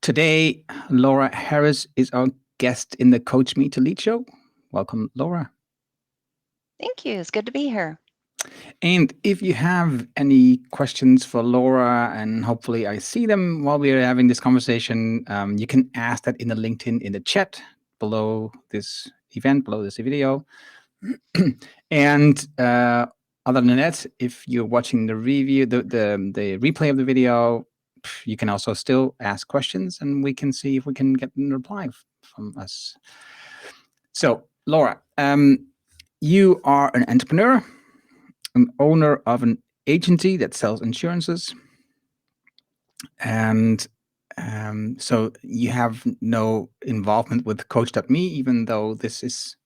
Today, Laura Harris is our guest in the Coach Me to Lead show. Welcome, Laura. Thank you. It's good to be here. And if you have any questions for Laura, and hopefully I see them while we're having this conversation, you can ask that in the LinkedIn in the chat below this event, below this video. And other than that, if you're watching the review, the replay of the video, you can also still ask questions, and we can see if we can get a reply from us. So, Laura, you are an entrepreneur, an owner of an agency that sells insurances, and so you have no involvement with Coachdotme, even though this is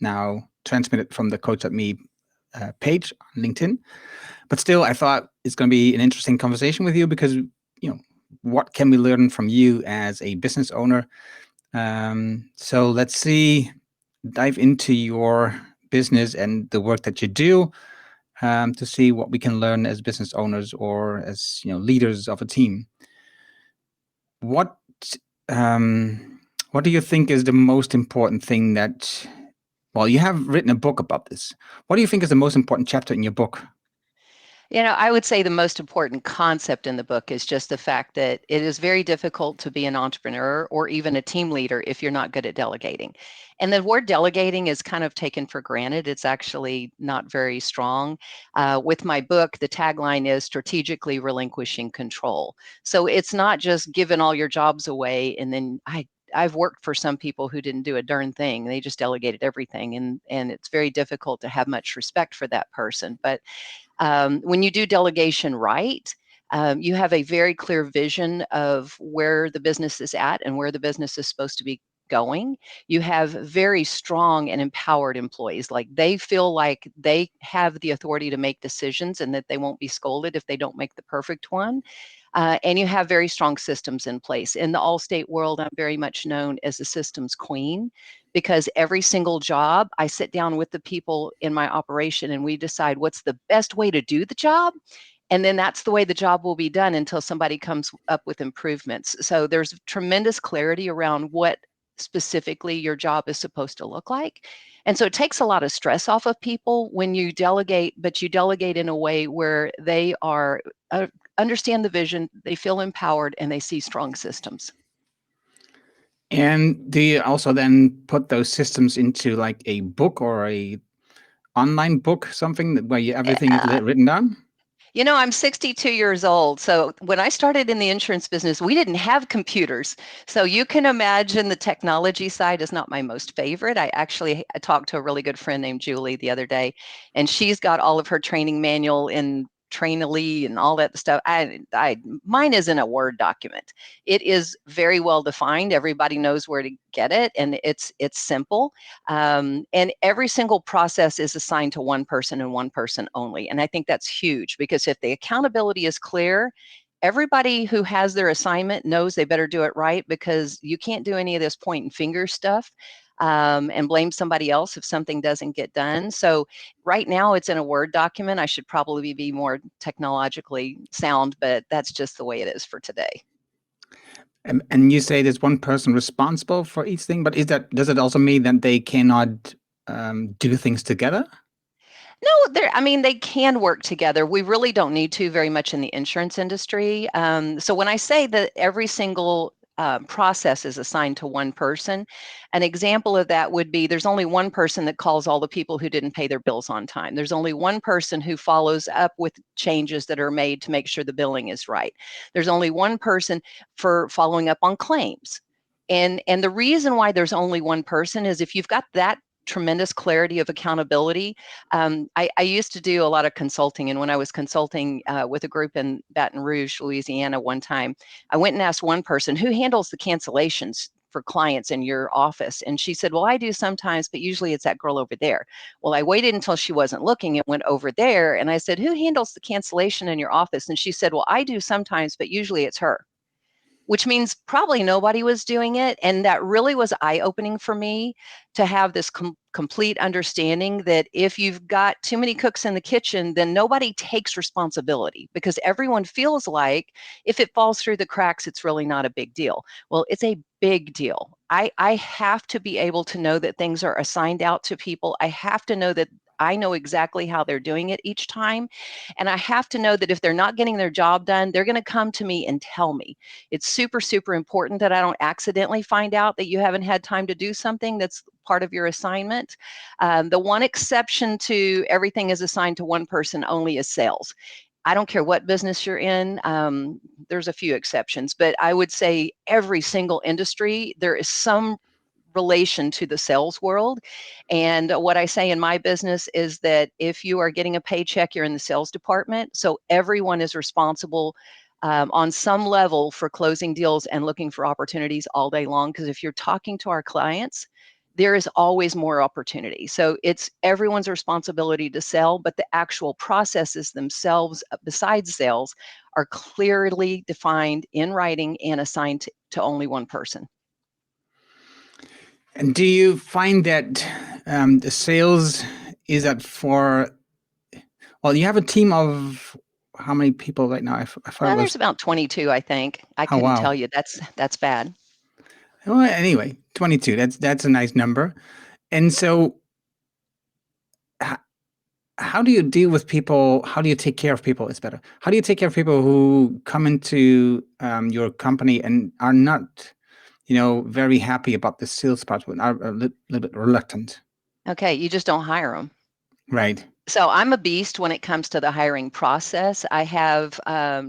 now transmitted from the Coachdotme page on LinkedIn. But still, I thought it's going to be an interesting conversation with you because, what can we learn from you as a business owner? So let's dive into your business and the work that you do to see what we can learn as business owners or as leaders of a team. What do you think is the most important thing that? Well, you have written a book about this. What do you think is the most important chapter in your book? I would say the most important concept in the book is just the fact that it is very difficult to be an entrepreneur or even a team leader if you're not good at delegating. And the word delegating is kind of taken for granted. It's actually not very strong. With my book, the tagline is strategically relinquishing control. So it's not just giving all your jobs away and then I've worked for some people who didn't do a darn thing. They just delegated everything. And it's very difficult to have much respect for that person. But when you do delegation right, you have a very clear vision of where the business is at and where the business is supposed to be going. You have very strong and empowered employees. Like they feel like they have the authority to make decisions and that they won't be scolded if they don't make the perfect one. And you have very strong systems in place. In the Allstate world, I'm very much known as the systems queen because every single job, I sit down with the people in my operation and we decide what's the best way to do the job. And then that's the way the job will be done until somebody comes up with improvements. So there's tremendous clarity around what specifically your job is supposed to look like. And so it takes a lot of stress off of people when you delegate, but you delegate in a way where they are understand the vision, they feel empowered, and they see strong systems. And do you also then put those systems into like a book or a online book, something where everything is written down? I'm 62 years old. So when I started in the insurance business, we didn't have computers. So you can imagine the technology side is not my most favorite. I talked to a really good friend named Julie the other day, and she's got all of her training manual in Trainily and all that stuff. Mine is in a Word document. It is very well defined. Everybody knows where to get it, and it's simple. And every single process is assigned to one person and one person only. And I think that's huge because if the accountability is clear, everybody who has their assignment knows they better do it right because you can't do any of this point and finger stuff. And blame somebody else if something doesn't get done. So right now it's in a Word document. I should probably be more technologically sound, but that's just the way it is for today. And you say there's one person responsible for each thing, but does it also mean that they cannot do things together? No, they can work together. We really don't need to very much in the insurance industry. So when I say that every single process is assigned to one person, an example of that would be there's only one person that calls all the people who didn't pay their bills on time. There's only one person who follows up with changes that are made to make sure the billing is right. There's only one person for following up on claims. And the reason why there's only one person is if you've got that tremendous clarity of accountability. I used to do a lot of consulting, and when I was consulting with a group in Baton Rouge, Louisiana one time, I went and asked one person, who handles the cancellations for clients in your office? And she said, well, I do sometimes, but usually it's that girl over there. Well, I waited until she wasn't looking and went over there, and I said, who handles the cancellation in your office? And she said, well, I do sometimes, but usually it's her. Which means probably nobody was doing it. And that really was eye-opening for me to have this complete understanding that if you've got too many cooks in the kitchen, then nobody takes responsibility, because everyone feels like if it falls through the cracks, it's really not a big deal. Well, it's a big deal. I have to be able to know that things are assigned out to people. I have to know that I know exactly how they're doing it each time. And I have to know that if they're not getting their job done, they're going to come to me and tell me. It's super, super important that I don't accidentally find out that you haven't had time to do something that's part of your assignment. The one exception to everything is assigned to one person only is sales. I don't care what business you're in. There's a few exceptions, but I would say every single industry, there is some relation to the sales world. And what I say in my business is that if you are getting a paycheck, you're in the sales department. So everyone is responsible on some level for closing deals and looking for opportunities all day long. Because if you're talking to our clients, there is always more opportunity. So it's everyone's responsibility to sell, but the actual processes themselves, besides sales, are clearly defined in writing and assigned to only one person. And do you find that the sales is that for, well, you have a team of how many people right now? I thought it was, There's about 22, I think. I oh, couldn't tell wow. you. That's bad. Well, anyway, 22, that's a nice number. And so how do you deal with people? How do you take care of people? It's better. How do you take care of people who come into your company and are not, very happy about the sales part, but are a little bit reluctant? Okay, you just don't hire them. Right. So I'm a beast when it comes to the hiring process. I have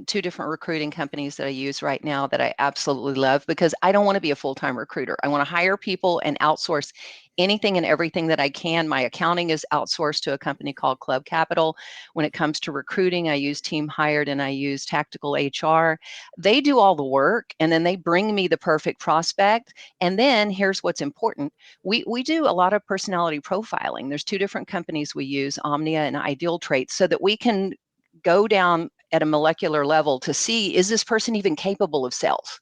2 different recruiting companies that I use right now that I absolutely love, because I don't want to be a full-time recruiter. I want to hire people and outsource anything and everything that I can. My accounting is outsourced to a company called Club Capital. When it comes to recruiting, I use Team Hired and I use Tactical HR. They do all the work, and then they bring me the perfect prospect. And then here's what's important. We do a lot of personality profiling. There's 2 different companies we use, Omnia and Ideal Traits, so that we can go down at a molecular level to see, is this person even capable of sales?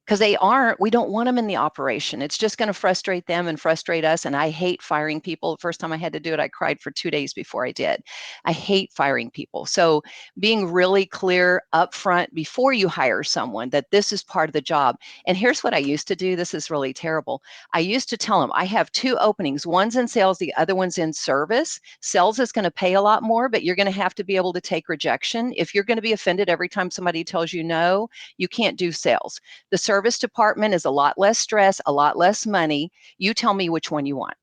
Because they aren't, we don't want them in the operation. It's just going to frustrate them and frustrate us. And I hate firing people. The first time I had to do it, I cried for 2 days before I did. I hate firing people. So being really clear upfront before you hire someone that this is part of the job. And here's what I used to do. This is really terrible. I used to tell them, I have 2 openings. One's in sales, the other one's in service. Sales is going to pay a lot more, but you're going to have to be able to take rejection. If you're going to be offended every time somebody tells you no, you can't do sales. The service department is a lot less stress, a lot less money. You tell me which one you want.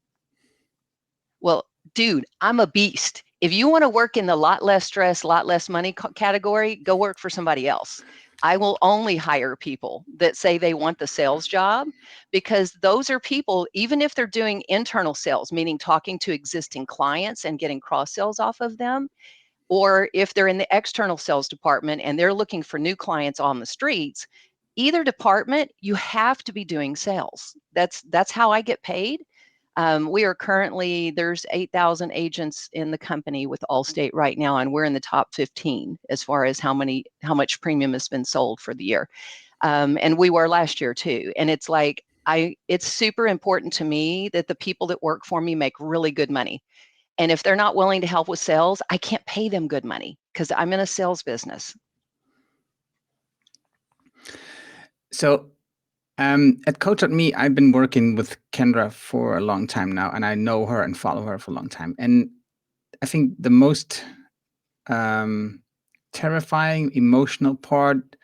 Well, dude, I'm a beast. If you want to work in the lot less stress, lot less money category, go work for somebody else. I will only hire people that say they want the sales job, because those are people, even if they're doing internal sales, meaning talking to existing clients and getting cross sales off of them, or if they're in the external sales department and they're looking for new clients on the streets, either department, you have to be doing sales. That's how I get paid. We are currently, there's 8,000 agents in the company with Allstate right now, and we're in the top 15 as far as how much premium has been sold for the year. And we were last year too. And it's like, it's super important to me that the people that work for me make really good money. And if they're not willing to help with sales, I can't pay them good money because I'm in a sales business. So at Coachdotme, I've been working with Kendra for a long time now, and I know her and follow her for a long time. And I think the most terrifying, emotional part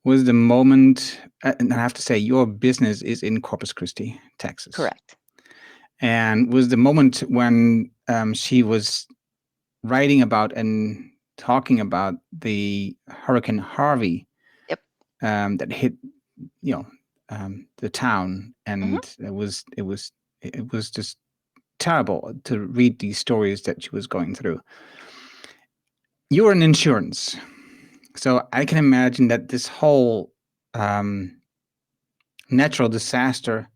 was the moment, and I have to say, your business is in Corpus Christi, Texas. Correct. And was the moment when she was writing about and talking about the Hurricane Harvey Yep. that hit, the town, Mm-hmm. and it was just terrible to read these stories that she was going through. You're in insurance, so I can imagine that this whole natural disaster,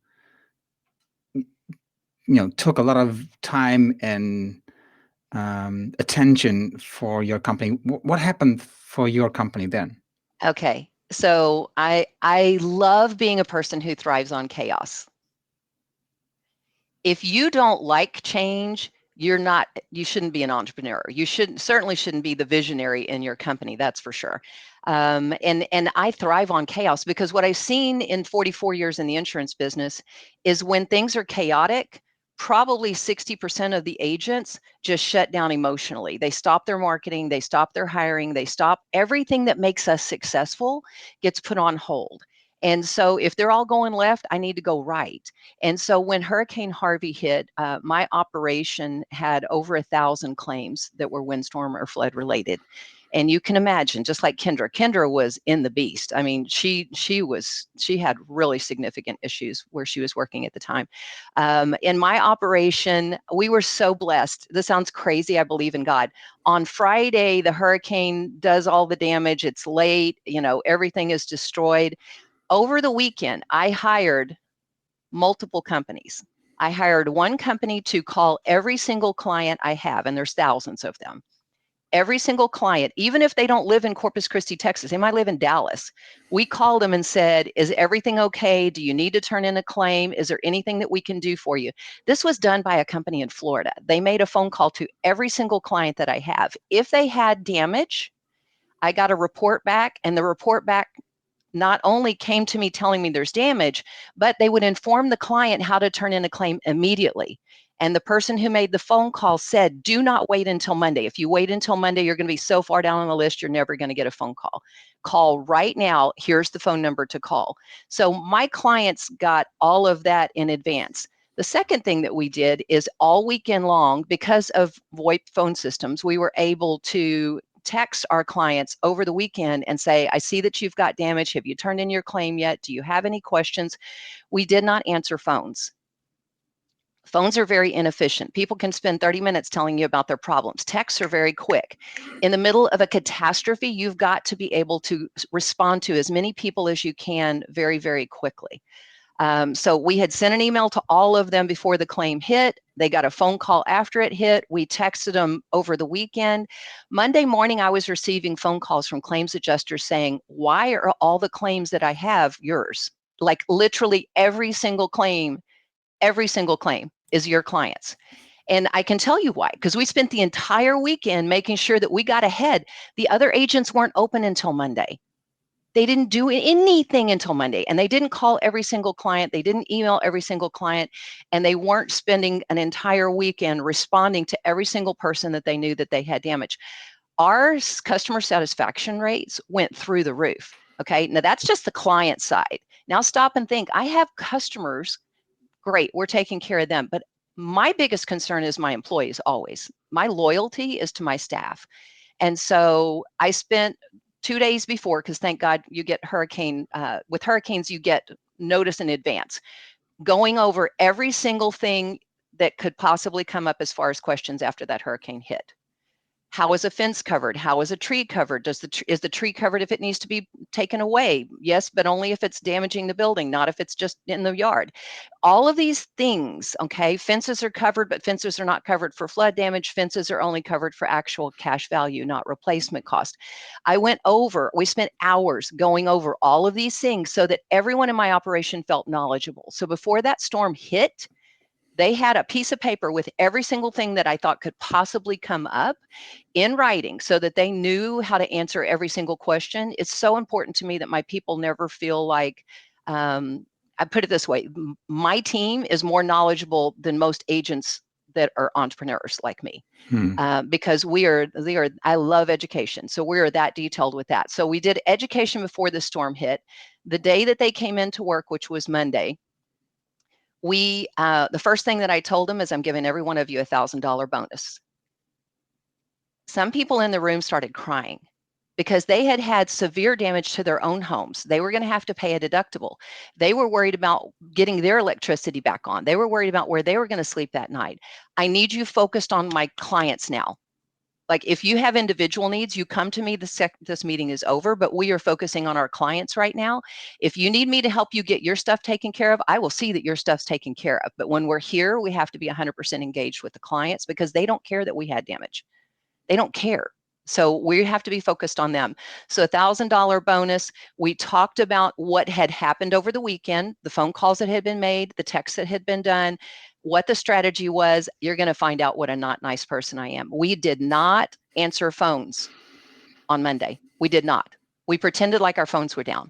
took a lot of time and attention for your company. What happened for your company then? Okay. So I love being a person who thrives on chaos. If you don't like change, you shouldn't be an entrepreneur. You certainly shouldn't be the visionary in your company, that's for sure. And I thrive on chaos, because what I've seen in 44 years in the insurance business is when things are chaotic, probably 60% of the agents just shut down emotionally. They stop their marketing, they stop their hiring, they stop everything that makes us successful gets put on hold. And so if they're all going left, I need to go right. And so when Hurricane Harvey hit, my operation had over 1,000 claims that were windstorm or flood related. And you can imagine, just like Kendra was in the beast. I mean, she had really significant issues where she was working at the time. In my operation, we were so blessed. This sounds crazy. I believe in God. On Friday, the hurricane does all the damage. It's late. Everything is destroyed. Over the weekend, I hired multiple companies. I hired one company to call every single client I have, and there's thousands of them. Every single client, even if they don't live in Corpus Christi, Texas, they might live in Dallas. We called them and said, is everything okay? Do you need to turn in a claim? Is there anything that we can do for you? This was done by a company in Florida. They made a phone call to every single client that I have. If they had damage, I got a report back, and the report back not only came to me telling me there's damage, but they would inform the client how to turn in a claim immediately. And the person who made the phone call said, do not wait until Monday. If you wait until Monday, you're going to be so far down on the list, you're never going to get a phone call. Call right now. Here's the phone number to call. So my clients got all of that in advance. The second thing that we did is all weekend long, because of VoIP phone systems, we were able to text our clients over the weekend and say, I see that you've got damage. Have you turned in your claim yet? Do you have any questions? We did not answer phones. Phones are very inefficient. People can spend 30 minutes telling you about their problems. Texts are very quick. In the middle of a catastrophe, you've got to be able to respond to as many people as you can very, very quickly. So we had sent an email to all of them before the claim hit. They got a phone call after it hit. We texted them over the weekend. Monday morning, I was receiving phone calls from claims adjusters saying, why are all the claims that I have yours? Like literally every single claim is your client's. And I can tell you why, because we spent the entire weekend making sure that we got ahead. The other agents weren't open until Monday. They didn't do anything until Monday, and they didn't call every single client. They didn't email every single client, and they weren't spending an entire weekend responding to every single person that they knew that they had damage. Our customer satisfaction rates went through the roof. Okay, now that's just the client side. Now stop and think. I have customers. Great, we're taking care of them, but my biggest concern is my employees always. My loyalty is to my staff. And so I spent 2 days before, because thank God you get with hurricanes, you get notice in advance, going over every single thing that could possibly come up as far as questions after that hurricane hit. How is a fence covered? How is a tree covered? Is the tree covered if it needs to be taken away? Yes, but only if it's damaging the building, not if it's just in the yard. All of these things, okay, fences are covered, but fences are not covered for flood damage. Fences are only covered for actual cash value, not replacement cost. We spent hours going over all of these things so that everyone in my operation felt knowledgeable. So before that storm hit, they had a piece of paper with every single thing that I thought could possibly come up in writing so that they knew how to answer every single question. It's so important to me that my people never feel like, I put it this way, my team is more knowledgeable than most agents that are entrepreneurs like me. Because I love education. So we are that detailed with that. So we did education before the storm hit. The day that they came into work, which was Monday, the first thing that I told them is I'm giving every one of you $1,000 bonus. Some people in the room started crying because they had had severe damage to their own homes. They were going to have to pay a deductible. They were worried about getting their electricity back on. They were worried about where they were going to sleep that night. I need you focused on my clients now. Like if you have individual needs, you come to me, this meeting is over, but we are focusing on our clients right now. If you need me to help you get your stuff taken care of, I will see that your stuff's taken care of. But when we're here, we have to be 100% engaged with the clients because they don't care that we had damage. They don't care. So we have to be focused on them. So $1,000 bonus, we talked about what had happened over the weekend, the phone calls that had been made, the texts that had been done, what the strategy was. You're going to find out what a not nice person I am. We did not answer phones on Monday. We did not. We pretended like our phones were down,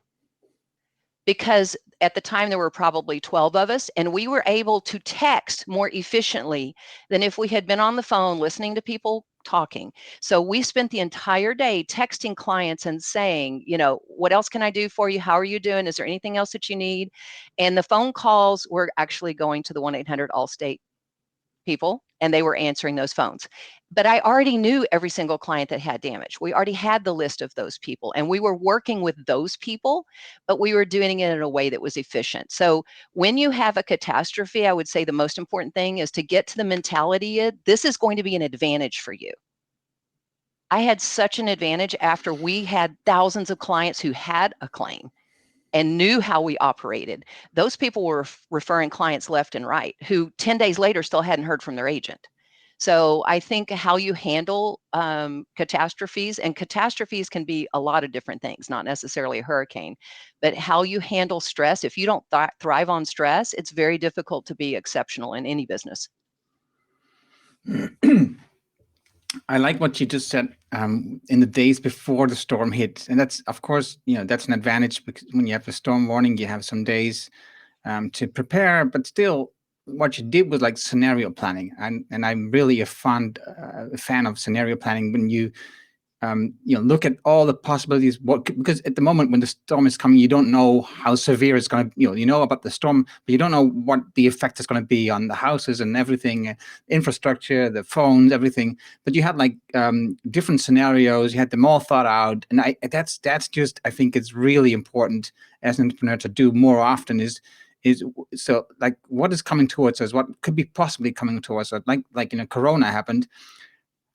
because at the time there were probably 12 of us, and we were able to text more efficiently than if we had been on the phone listening to people talking. So we spent the entire day texting clients and saying, what else can I do for you? How are you doing? Is there anything else that you need? And the phone calls were actually going to the 1-800 Allstate people, and they were answering those phones. But I already knew every single client that had damage. We already had the list of those people, and we were working with those people, but we were doing it in a way that was efficient. So when you have a catastrophe, I would say the most important thing is to get to the mentality of, this is going to be an advantage for you. I had such an advantage after we had thousands of clients who had a claim and knew how we operated. Those people were referring clients left and right who 10 days later still hadn't heard from their agent. So I think how you handle catastrophes, and catastrophes can be a lot of different things, not necessarily a hurricane, but how you handle stress. If you don't thrive on stress, it's very difficult to be exceptional in any business. I like what you just said, in the days before the storm hit. And that's, of course, that's an advantage, because when you have a storm warning, you have some days to prepare. But still, what you did was like scenario planning. And I'm really a fan of scenario planning, when you look at all the possibilities. Because at the moment when the storm is coming, you don't know how severe it's going to. You know about the storm, but you don't know what the effect is going to be on the houses and everything, infrastructure, the phones, everything. But you had like different scenarios. You had them all thought out, and that's just, I think it's really important as an entrepreneur to do more often. Is so like, what is coming towards us? What could be possibly coming towards us? Like Corona happened.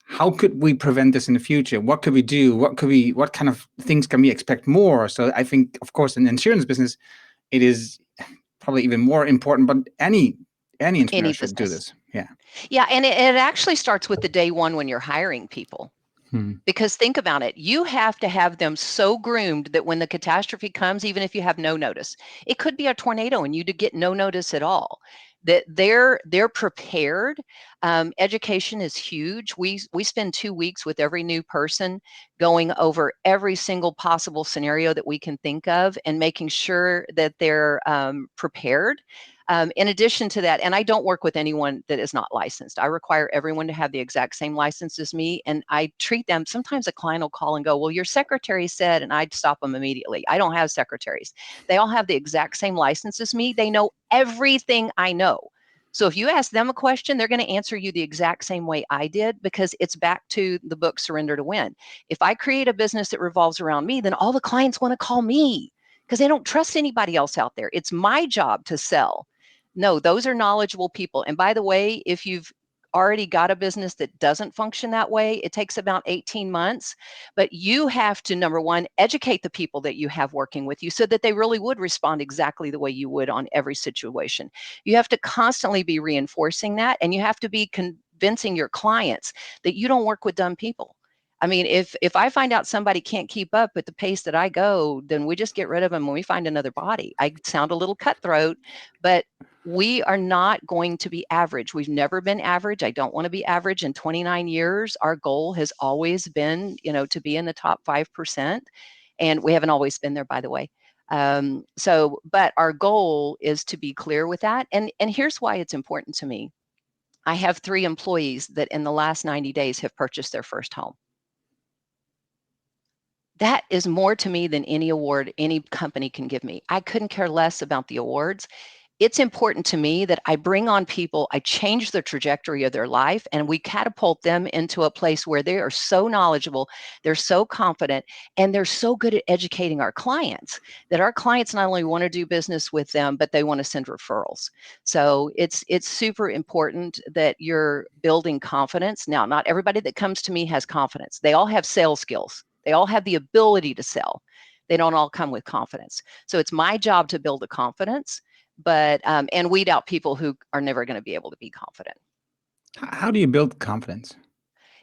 How could we prevent this in the future? What could we do? What kind of things can we expect more? So I think, of course, in the insurance business, it is probably even more important, but any entrepreneur should do this. Yeah. And it actually starts with the day one when you're hiring people. Because think about it, you have to have them so groomed that when the catastrophe comes, even if you have no notice, it could be a tornado and you get no notice at all, that they're prepared. Education is huge. We spend 2 weeks with every new person, going over every single possible scenario that we can think of and making sure that they're prepared. In addition to that, and I don't work with anyone that is not licensed. I require everyone to have the exact same license as me, and I treat them. Sometimes a client will call and go, well, your secretary said, and I'd stop them immediately. I don't have secretaries. They all have the exact same license as me. They know everything I know. So if you ask them a question, they're going to answer you the exact same way I did, because it's back to the book, Surrender to Win. If I create a business that revolves around me, then all the clients want to call me because they don't trust anybody else out there. It's my job to sell. No, those are knowledgeable people. And by the way, if you've already got a business that doesn't function that way, it takes about 18 months. But you have to, number one, educate the people that you have working with you so that they really would respond exactly the way you would on every situation. You have to constantly be reinforcing that, and you have to be convincing your clients that you don't work with dumb people. I mean, if I find out somebody can't keep up at the pace that I go, then we just get rid of them when we find another body. I sound a little cutthroat, but we are not going to be average. We've never been average. I don't want to be average. In 29 years, our goal has always been, to be in the top 5%. And we haven't always been there, by the way. But our goal is to be clear with that. And here's why it's important to me. I have 3 employees that in the last 90 days have purchased their first home. That is more to me than any award any company can give me. I couldn't care less about the awards. It's important to me that I bring on people, I change the trajectory of their life, and we catapult them into a place where they are so knowledgeable, they're so confident, and they're so good at educating our clients that our clients not only want to do business with them, but they want to send referrals. So it's super important that you're building confidence. Now, not everybody that comes to me has confidence. They all have sales skills. They all have the ability to sell. They don't all come with confidence. So it's my job to build the confidence, but and weed out people who are never going to be able to be confident. How do you build confidence?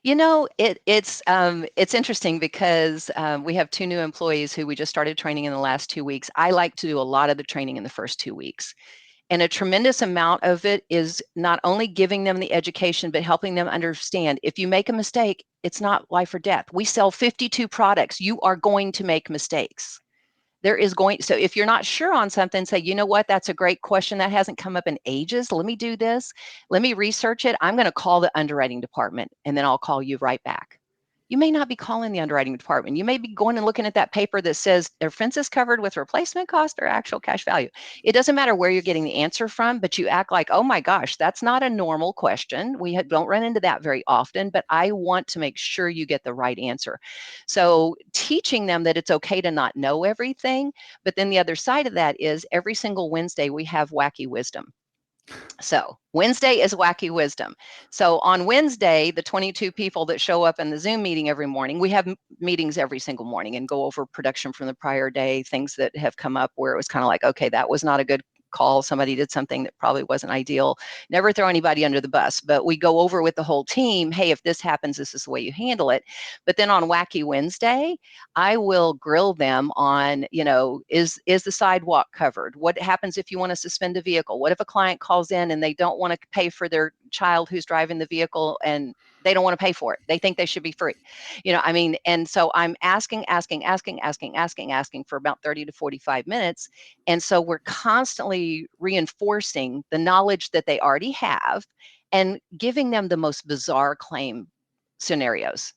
It's interesting because we have 2 new employees who we just started training in the last 2 weeks. I like to do a lot of the training in the first 2 weeks. And a tremendous amount of it is not only giving them the education, but helping them understand if you make a mistake, it's not life or death. We sell 52 products. You are going to make mistakes. So if you're not sure on something, say, you know what, that's a great question. That hasn't come up in ages. Let me do this. Let me research it. I'm going to call the underwriting department and then I'll call you right back. You may not be calling the underwriting department. You may be going and looking at that paper that says their fence is covered with replacement cost or actual cash value. It doesn't matter where you're getting the answer from, but you act like, oh my gosh, that's not a normal question. We don't run into that very often, but I want to make sure you get the right answer. So teaching them that it's okay to not know everything, but then the other side of that is every single Wednesday we have wacky wisdom. So Wednesday is wacky wisdom. So on Wednesday, the 22 people that show up in the Zoom meeting every morning, we have meetings every single morning and go over production from the prior day, things that have come up where it was kind of like, okay, that was not a good call. Somebody did something that probably wasn't ideal. Never throw anybody under the bus, but we go over with the whole team, hey, if this happens, this is the way you handle it. But then on Wacky Wednesday, I will grill them on, is the sidewalk covered? What happens if you want to suspend a vehicle? What if a client calls in and they don't want to pay for their child who's driving the vehicle and they don't want to pay for it? They think they should be free. And so I'm asking for about 30 to 45 minutes. And so we're constantly reinforcing the knowledge that they already have and giving them the most bizarre claim scenarios,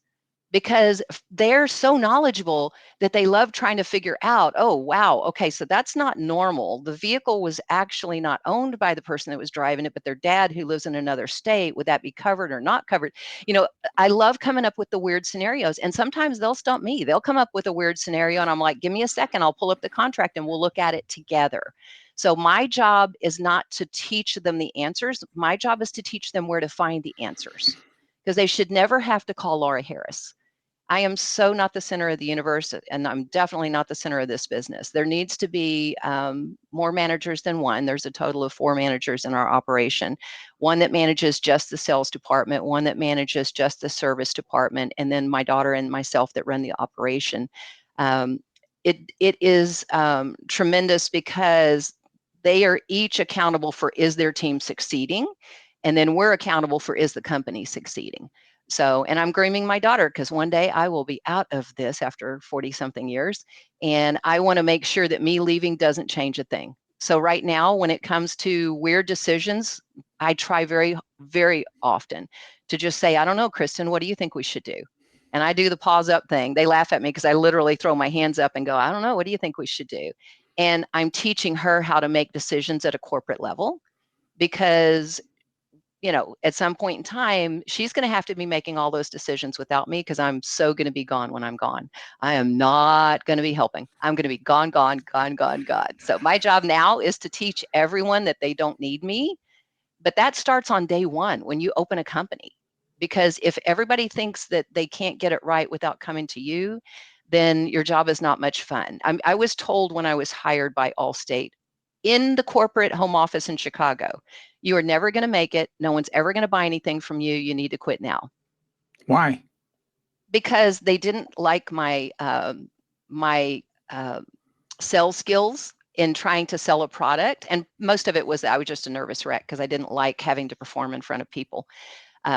because they're so knowledgeable that they love trying to figure out, oh, wow, okay, so that's not normal. The vehicle was actually not owned by the person that was driving it, but their dad who lives in another state, would that be covered or not covered? I love coming up with the weird scenarios, and sometimes they'll stump me. They'll come up with a weird scenario and I'm like, give me a second, I'll pull up the contract and we'll look at it together. So my job is not to teach them the answers. My job is to teach them where to find the answers, because they should never have to call Laura Harris. I am so not the center of the universe, and I'm definitely not the center of this business. There needs to be more managers than one. There's a total of 4 managers in our operation. One that manages just the sales department, one that manages just the service department, and then my daughter and myself that run the operation. It is tremendous because they are each accountable for, is their team succeeding? And then we're accountable for, is the company succeeding? So, and I'm grooming my daughter because one day I will be out of this after 40 something years. And I want to make sure that me leaving doesn't change a thing. So right now, when it comes to weird decisions, I try very, very often to just say, I don't know, Kristen, what do you think we should do? And I do the pause up thing. They laugh at me because I literally throw my hands up and go, I don't know, what do you think we should do? And I'm teaching her how to make decisions at a corporate level, because at some point in time, she's going to have to be making all those decisions without me, because I'm so going to be gone when I'm gone. I am not going to be helping. I'm going to be gone, gone, gone, gone, gone. So my job now is to teach everyone that they don't need me. But that starts on day one when you open a company. Because if everybody thinks that they can't get it right without coming to you, then your job is not much fun. I was told when I was hired by Allstate in the corporate home office in Chicago, you are never going to make it. No one's ever going to buy anything from you. You need to quit now. Why? Because they didn't like my sales skills in trying to sell a product. And most of it was that I was just a nervous wreck because I didn't like having to perform in front of people.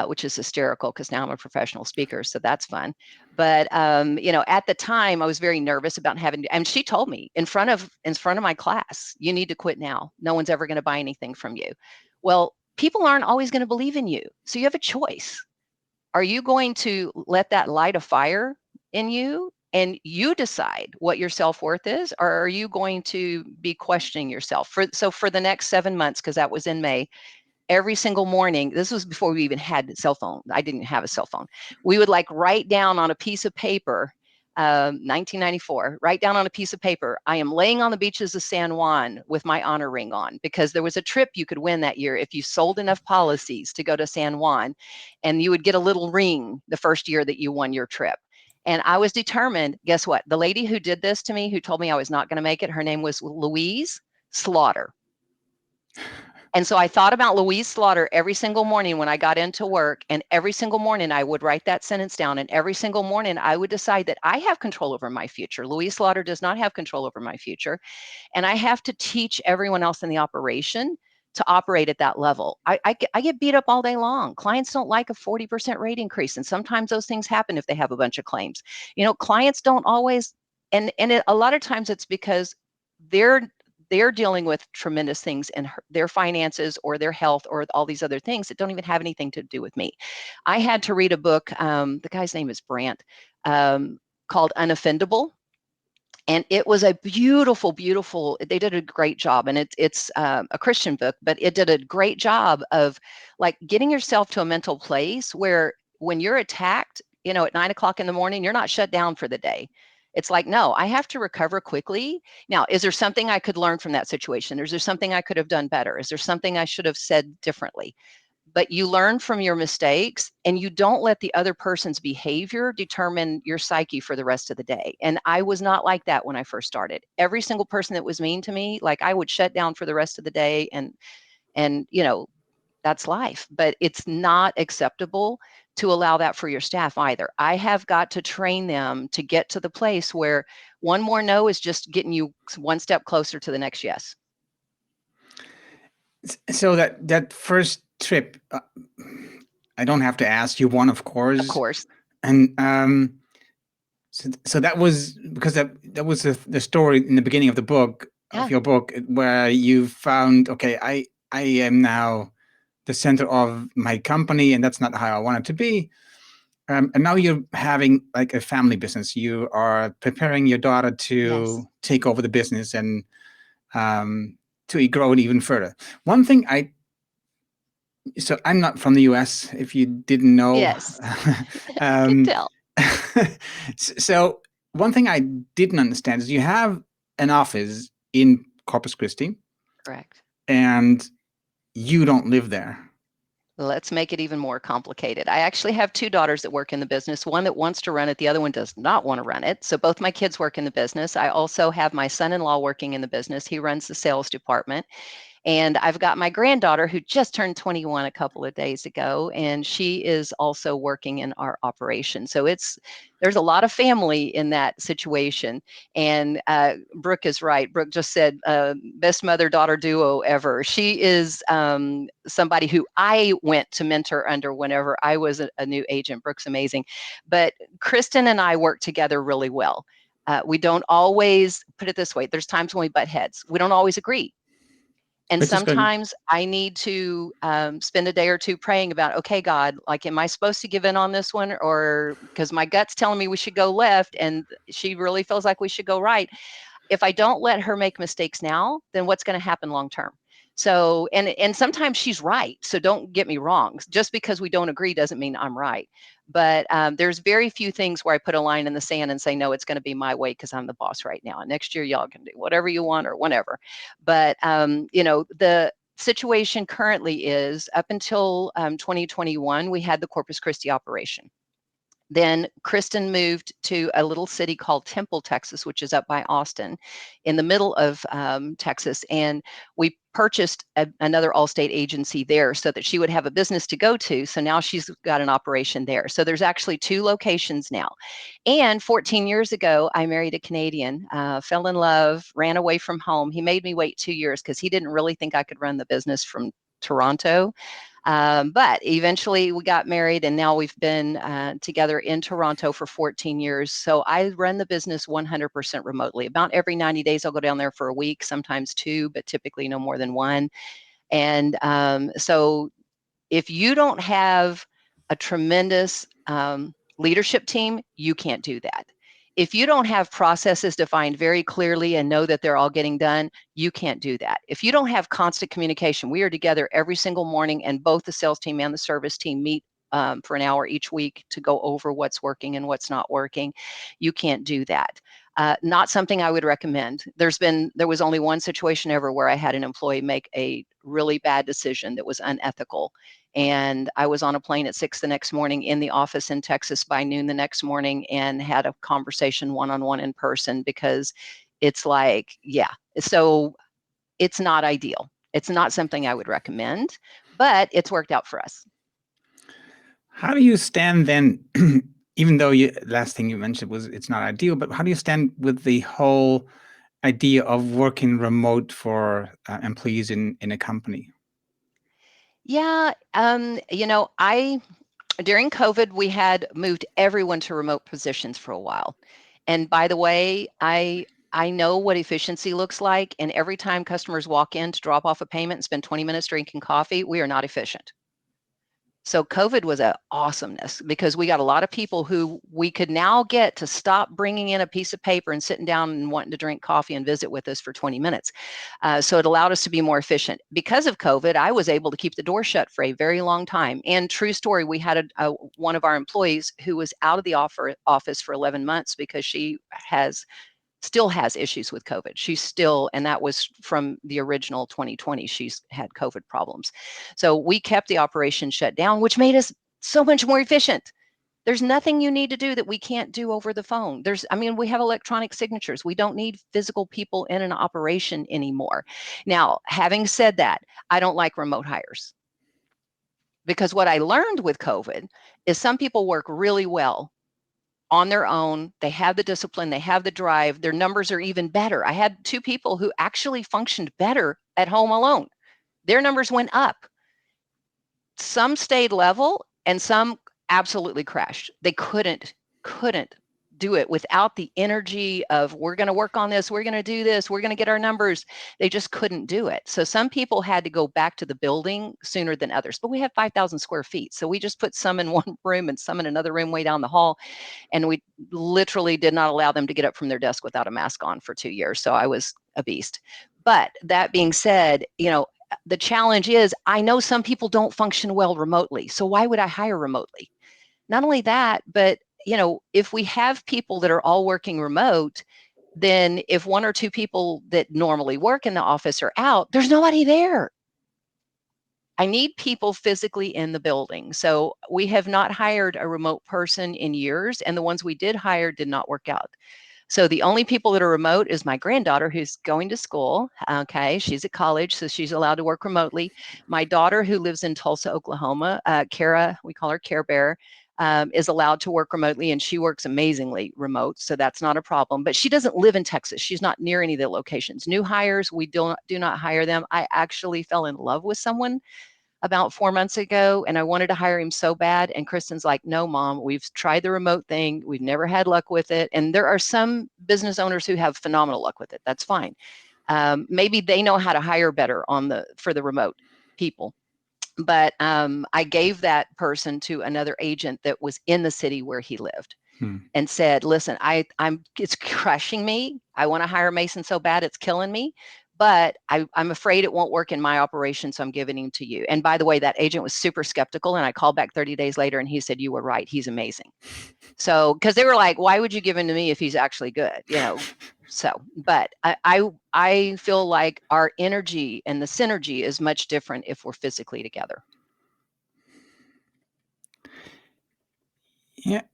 Which is hysterical because now I'm a professional speaker, so that's fun. But at the time, I was very nervous about having to. And she told me in front of my class, you need to quit now. No one's ever going to buy anything from you. Well, people aren't always going to believe in you, so you have a choice. Are you going to let that light a fire in you and you decide what your self-worth is, or are you going to be questioning yourself? For the next 7 months, because that was in May, every single morning, this was before we even had a cell phone. I didn't have a cell phone. We would write down on a piece of paper, 1994, write down on a piece of paper, I am laying on the beaches of San Juan with my honor ring on, because there was a trip you could win that year if you sold enough policies to go to San Juan, and you would get a little ring the first year that you won your trip. And I was determined. Guess what? The lady who did this to me, who told me I was not going to make it, her name was Louise Slaughter. And so I thought about Louise Slaughter every single morning when I got into work, and every single morning I would write that sentence down, and every single morning I would decide that I have control over my future. Louise Slaughter does not have control over my future, and I have to teach everyone else in the operation to operate at that level. I get beat up all day long. Clients don't like a 40% rate increase, and sometimes those things happen if they have a bunch of claims. Clients don't always, and a lot of times it's because they're dealing with tremendous things in their finances or their health or all these other things that don't even have anything to do with me. I had to read a book, the guy's name is Brandt, called Unoffendable. And it was a beautiful, beautiful, they did a great job. And it's a Christian book, but it did a great job of like getting yourself to a mental place where when you're attacked, at 9 o'clock in the morning, you're not shut down for the day. It's like, no, I have to recover quickly. Now, is there something I could learn from that situation? Is there something I could have done better? Is there something I should have said differently? But you learn from your mistakes, and you don't let the other person's behavior determine your psyche for the rest of the day. And I was not like that when I first started. Every single person that was mean to me, like I would shut down for the rest of the day, and that's life. But it's not acceptable to allow that for your staff either. I have got to train them to get to the place where one more no is just getting you one step closer to the next yes. So that first trip, I don't have to ask, you won, of course. Of course. And so that was because that was the story in the beginning of the book, of your book, where you found, okay, I am now the center of my company, and that's not how I want it to be. And now you're having like a family business. You are preparing your daughter to take over the business and to grow it even further. One thing so I'm not from the US, if you didn't know. Yes. Can tell. So one thing I didn't understand is you have an office in Corpus Christi. Correct. And you don't live there. Let's make it even more complicated. I actually have two daughters that work in the business, one that wants to run it, the other one does not want to run it. So both my kids work in the business. I also have my son-in-law working in the business. He runs the sales department. And I've got my granddaughter who just turned 21 a couple of days ago, and she is also working in our operation. So there's a lot of family in that situation. And Brooke is right. Brooke just said, best mother-daughter duo ever. She is somebody who I went to mentor under whenever I was a new agent. Brooke's amazing. But Kristen and I work together really well. We don't always, put it this way, there's times when we butt heads. We don't always agree. And sometimes I need to spend a day or two praying about, okay, God, like, am I supposed to give in on this one? Or because my gut's telling me we should go left and she really feels like we should go right. If I don't let her make mistakes now, then what's going to happen long term? So, and sometimes she's right. So don't get me wrong. Just because we don't agree doesn't mean I'm right. But there's very few things where I put a line in the sand and say, no, it's going to be my way because I'm the boss right now. And next year, y'all can do whatever you want or whatever. But, the situation currently is up until 2021, we had the Corpus Christi operation. Then Kristen moved to a little city called Temple, Texas, which is up by Austin in the middle of Texas. And we purchased another Allstate agency there so that she would have a business to go to. So now she's got an operation there. So there's actually two locations now. And 14 years ago, I married a Canadian, fell in love, ran away from home. He made me wait 2 years because he didn't really think I could run the business from Toronto. But eventually we got married, and now we've been together in Toronto for 14 years. So I run the business 100% remotely. About every 90 days, I'll go down there for a week, sometimes two, but typically no more than one. And so if you don't have a tremendous leadership team, you can't do that. If you don't have processes defined very clearly and know that they're all getting done, you can't do that. If you don't have constant communication, we are together every single morning, and both the sales team and the service team meet for an hour each week to go over what's working and what's not working. You can't do that. Not something I would recommend. There was only one situation ever where I had an employee make a really bad decision that was unethical. And I was on a plane at 6 the next morning, in the office in Texas by noon the next morning, and had a conversation one-on-one in person, because it's like, yeah, so it's not ideal. It's not something I would recommend, but it's worked out for us. How do you stand then, even though last thing you mentioned was it's not ideal, but how do you stand with the whole idea of working remote for employees in a company? Yeah, during COVID, we had moved everyone to remote positions for a while. And by the way, I know what efficiency looks like. And every time customers walk in to drop off a payment and spend 20 minutes drinking coffee, we are not efficient. So COVID was an awesomeness because we got a lot of people who we could now get to stop bringing in a piece of paper and sitting down and wanting to drink coffee and visit with us for 20 minutes. So it allowed us to be more efficient. Because of COVID, I was able to keep the door shut for a very long time. And true story, we had one of our employees who was out of the office for 11 months because she still has issues with COVID. She's still, and that was from the original 2020, she's had COVID problems. So we kept the operation shut down, which made us so much more efficient. There's nothing you need to do that we can't do over the phone. We have electronic signatures. We don't need physical people in an operation anymore. Now, having said that, I don't like remote hires because what I learned with COVID is some people work really well on their own. They have the discipline, they have the drive, their numbers are even better. I had 2 people who actually functioned better at home alone. Their numbers went up. Some stayed level and some absolutely crashed. They couldn't do it without the energy of we're going to work on this, we're going to do this, we're going to get our numbers. They just couldn't do it. So some people had to go back to the building sooner than others. But we have 5,000 square feet. So we just put some in one room and some in another room way down the hall. And we literally did not allow them to get up from their desk without a mask on for 2 years. So I was a beast. But that being said, the challenge is I know some people don't function well remotely. So why would I hire remotely? Not only that, but if we have people that are all working remote, then if 1 or 2 people that normally work in the office are out, there's nobody there. I need people physically in the building. So we have not hired a remote person in years, and the ones we did hire did not work out. So the only people that are remote is my granddaughter who's going to school. Okay, she's at college, so she's allowed to work remotely. My daughter who lives in Tulsa, Oklahoma, Kara, we call her Care Bear, is allowed to work remotely, and she works amazingly remote, so that's not a problem. But she doesn't live in Texas. She's not near any of the locations. New hires, we do not hire them. I actually fell in love with someone about 4 months ago, and I wanted to hire him so bad. And Kristen's like, no, Mom, we've tried the remote thing. We've never had luck with it. And there are some business owners who have phenomenal luck with it. That's fine. Maybe they know how to hire better for the remote people. But I gave that person to another agent that was in the city where he lived. And said, listen, it's crushing me. I want to hire Mason so bad, it's killing me. But I'm afraid it won't work in my operation, so I'm giving him to you. And by the way, that agent was super skeptical, and I called back 30 days later, and he said, you were right. He's amazing. So, because they were like, why would you give him to me if he's actually good? So, but I feel like our energy and the synergy is much different if we're physically together.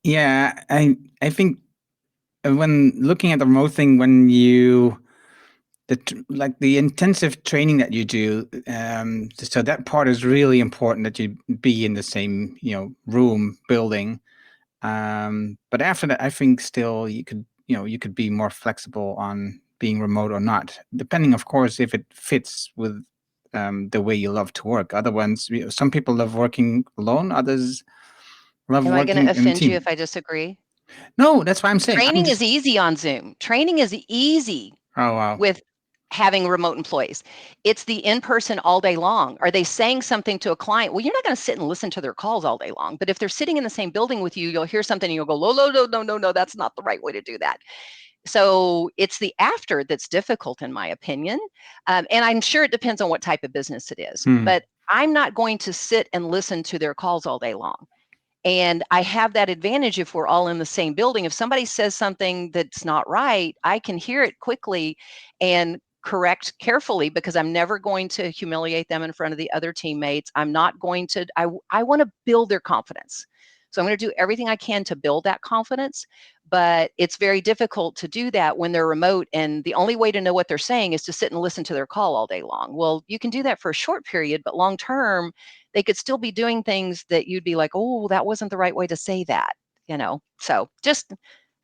Yeah. I think when looking at the remote thing, when the intensive training that you do, so that part is really important, that you be in the same room building. But after that, I think still you could be more flexible on being remote or not, depending, of course, if it fits with the way you love to work. Other ones, some people love working alone, others love Am I going working to in a offend you team. if I disagree? No, that's what I'm saying. Training is easy on Zoom. Training is easy Oh, wow. with having remote employees. It's the in-person all day long. Are they saying something to a client? Well, you're not going to sit and listen to their calls all day long. But if they're sitting in the same building with you, you'll hear something and you'll go, no, that's not the right way to do that. So it's the after that's difficult, in my opinion. And I'm sure it depends on what type of business it is. But I'm not going to sit and listen to their calls all day long. And I have that advantage if we're all in the same building. If somebody says something that's not right, I can hear it quickly and correct carefully, because I'm never going to humiliate them in front of the other teammates. I'm not going to, I want to build their confidence. So I'm going to do everything I can to build that confidence, but it's very difficult to do that when they're remote, and the only way to know what they're saying is to sit and listen to their call all day long. Well, you can do that for a short period, but long term, they could still be doing things that you'd be like, oh, that wasn't the right way to say that, So just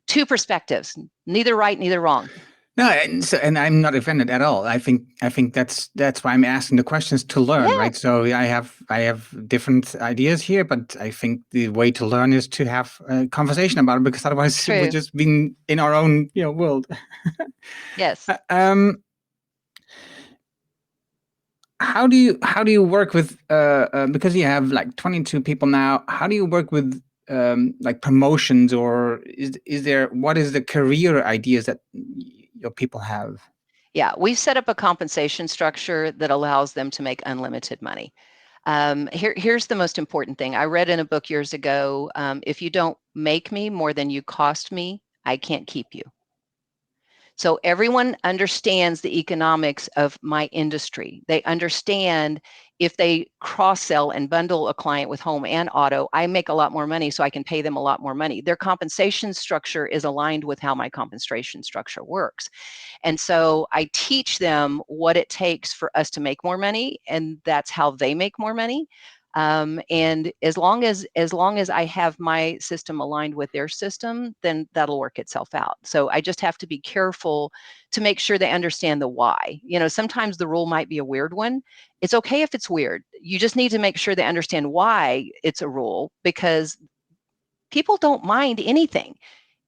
two perspectives, neither right, neither wrong. No, and I'm not offended at all. I think that's why I'm asking the questions to learn, Yeah. right? So I have different ideas here, but I think the way to learn is to have a conversation about it, because otherwise we're True. just being in our own world. Yes. How do you work with because you have like 22 people now? How do you work with like promotions, or what is the career ideas that your people have? Yeah, we've set up a compensation structure that allows them to make unlimited money. Here's the most important thing. I read in a book years ago, if you don't make me more than you cost me, I can't keep you. So everyone understands the economics of my industry. They understand if they cross-sell and bundle a client with home and auto, I make a lot more money, so I can pay them a lot more money. Their compensation structure is aligned with how my compensation structure works. And so I teach them what it takes for us to make more money, and that's how they make more money. And as long as I have my system aligned with their system, then that'll work itself out. So I just have to be careful to make sure they understand the why. Sometimes the rule might be a weird one. It's okay if it's weird. You just need to make sure they understand why it's a rule, because people don't mind anything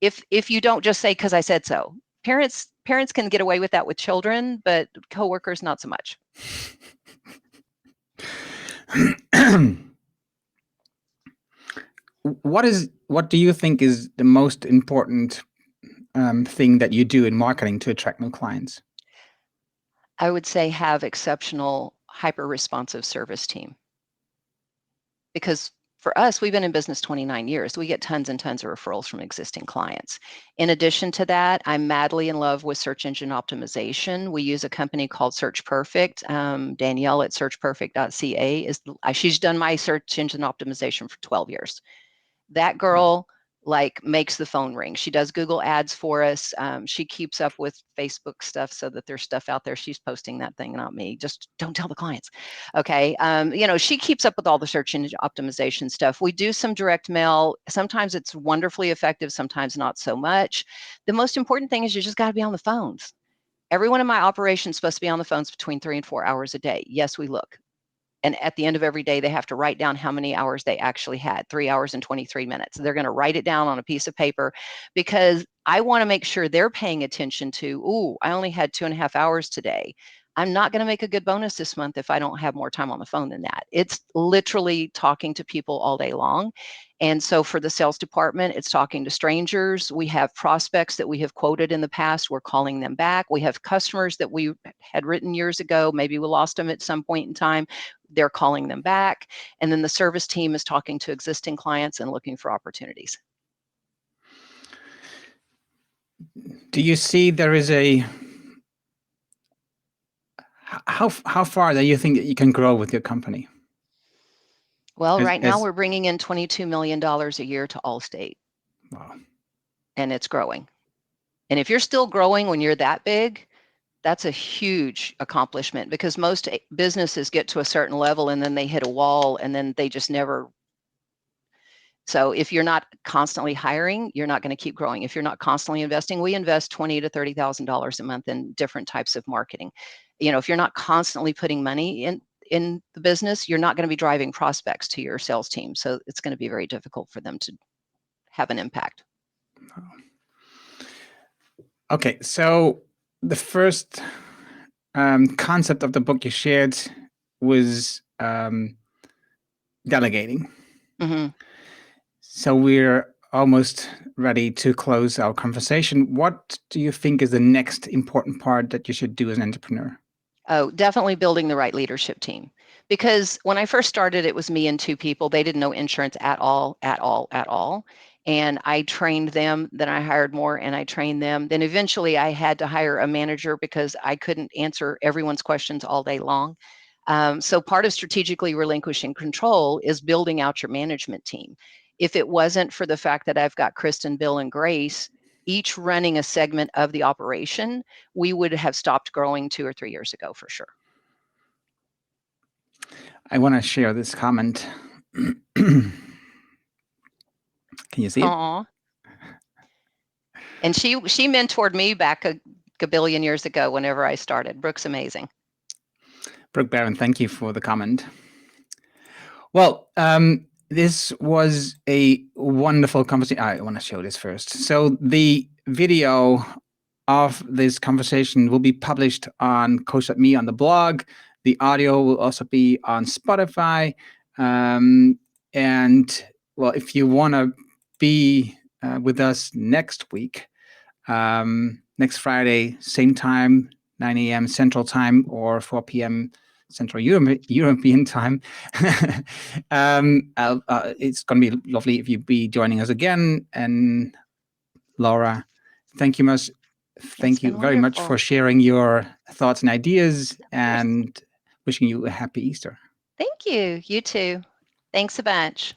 if you don't just say, because I said so. Parents can get away with that with children, but coworkers not so much. What do you think is the most important thing that you do in marketing to attract new clients? I would say have exceptional, hyper-responsive service team. Because for us, we've been in business 29 years. We get tons and tons of referrals from existing clients. In addition to that, I'm madly in love with search engine optimization. We use a company called Search Perfect. Danielle at searchperfect.ca she's done my search engine optimization for 12 years. That girl makes the phone ring. She does Google ads for us. She keeps up with Facebook stuff so that there's stuff out there. She's posting that thing, not me. Just don't tell the clients. Okay. She keeps up with all the search engine optimization stuff. We do some direct mail. Sometimes it's wonderfully effective, sometimes not so much. The most important thing is you just got to be on the phones. Everyone in my operation is supposed to be on the phones between 3 and 4 hours a day. Yes, we look. And at the end of every day, they have to write down how many hours they actually had, 3 hours and 23 minutes. They're going to write it down on a piece of paper, because I want to make sure they're paying attention to, ooh, I only had 2.5 hours today. I'm not going to make a good bonus this month if I don't have more time on the phone than that. It's literally talking to people all day long. And so for the sales department, it's talking to strangers. We have prospects that we have quoted in the past. We're calling them back. We have customers that we had written years ago. Maybe we lost them at some point in time. They're calling them back. And then the service team is talking to existing clients and looking for opportunities. Do you see there is how far that you think that you can grow with your company? Well, right now we're bringing in $22 million a year to Allstate. Wow. And it's growing. And if you're still growing when you're that big, that's a huge accomplishment, because most businesses get to a certain level and then they hit a wall and then they just never. So if you're not constantly hiring, you're not going to keep growing. If you're not constantly investing, we invest $20,000 to $30,000 a month in different types of marketing. If you're not constantly putting money in the business, you're not going to be driving prospects to your sales team. So it's going to be very difficult for them to have an impact. Okay, so the first concept of the book you shared was delegating. Mm-hmm. So we're almost ready to close our conversation. What do you think is the next important part that you should do as an entrepreneur? Oh, definitely building the right leadership team. Because when I first started, it was me and 2 people. They didn't know insurance at all. And I trained them, then I hired more and I trained them. Then eventually I had to hire a manager because I couldn't answer everyone's questions all day long. So part of strategically relinquishing control is building out your management team. If it wasn't for the fact that I've got Kristen, Bill, and Grace, each running a segment of the operation, we would have stopped growing 2 or 3 years ago for sure. I want to share this comment. Can you see it? Aww. And she mentored me back a billion years ago whenever I started. Brooke's amazing. Brooke Barron, thank you for the comment. Well, this was a wonderful conversation. I want to show this first. So the video of this conversation will be published on Coachdotme on the blog. The audio will also be on Spotify. And well, if you want to be with us next week, next Friday, same time, 9 a.m. Central Time or 4 p.m. Central European Time. It's going to be lovely if you be joining us again. And Laura, thank you much. Thank you very much for sharing your thoughts and ideas, and wishing you a happy Easter. Thank you. You too. Thanks a bunch.